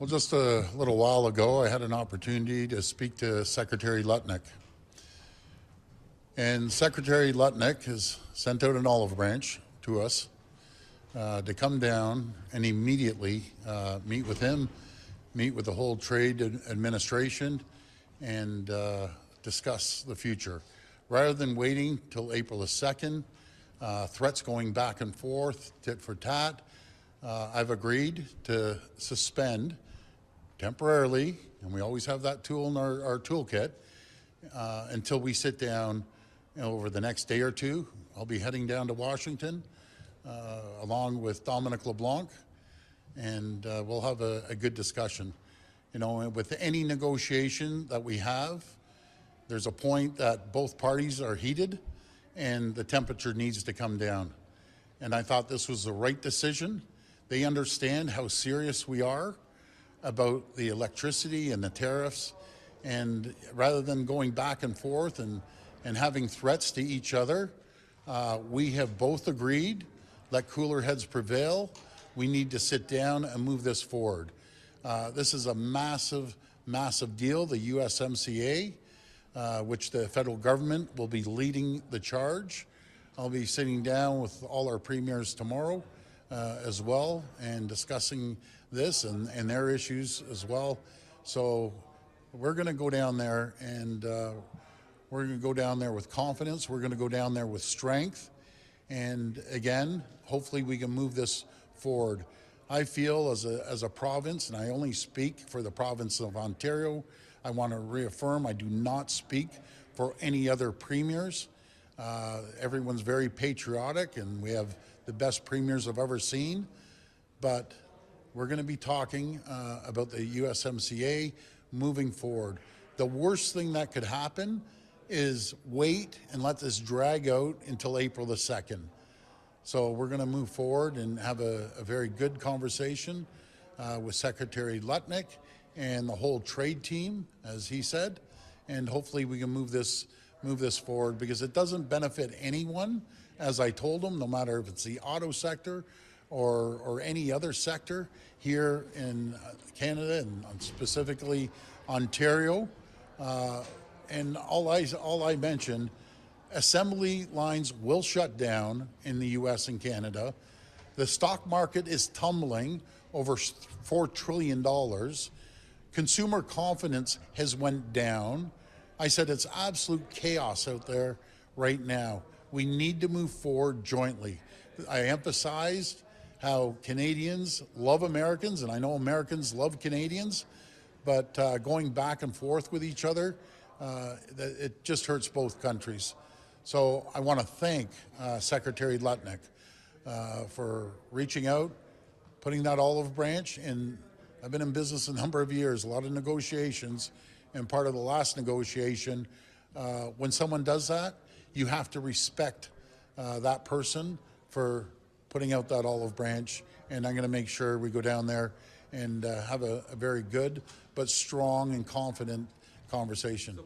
Well, just a little while ago, I had an opportunity to speak to Secretary Lutnick. And Secretary Lutnick has sent out an olive branch to us to come down and immediately meet with him, meet with the whole trade administration, and discuss the future. Rather than waiting till April the 2nd, threats going back and forth, tit for tat, I've agreed to suspend temporarily, and we always have that tool in our toolkit, until we sit down over the next day or two. I'll be heading down to Washington along with Dominic LeBlanc, and we'll have a good discussion. You know, with any negotiation that we have, there's a point that both parties are heated and the temperature needs to come down. And I thought this was the right decision. They understand how serious we are about the electricity and the tariffs, and rather than going back and forth and having threats to each other, we have both agreed, let cooler heads prevail. We need to sit down and move this forward. This is a massive, massive deal, the USMCA, which the federal government will be leading the charge. I'll be sitting down with all our premiers tomorrow as well, and discussing this and their issues as well. So we're going to go down there, and we're going to go down there with confidence. We're going to go down there with strength. And again, hopefully we can move this forward. I feel as a province, and I only speak for the province of Ontario, I want to reaffirm I do not speak for any other premiers. Everyone's very patriotic, and we have the best premiers I've ever seen. But we're going to be talking about the USMCA moving forward. The worst thing that could happen is wait and let this drag out until April the 2nd. So we're going to move forward and have a very good conversation with Secretary Lutnick and the whole trade team, as he said, and hopefully we can move this forward, because it doesn't benefit anyone, as I told him, no matter if it's the auto sector or any other sector here in Canada, and specifically Ontario. And all I mentioned, assembly lines will shut down in the US and Canada. The stock market is tumbling over $4 trillion. Consumer confidence has went down. I said it's absolute chaos out there right now. We need to move forward jointly. I emphasized how Canadians love Americans, and I know Americans love Canadians, but going back and forth with each other, it just hurts both countries. So I want to thank Secretary Lutnick for reaching out, putting that olive branch in. I've been in business a number of years, a lot of negotiations, and part of the last negotiation, when someone does that, you have to respect that person for putting out that olive branch, and I'm going to make sure we go down there and have a very good but strong and confident conversation.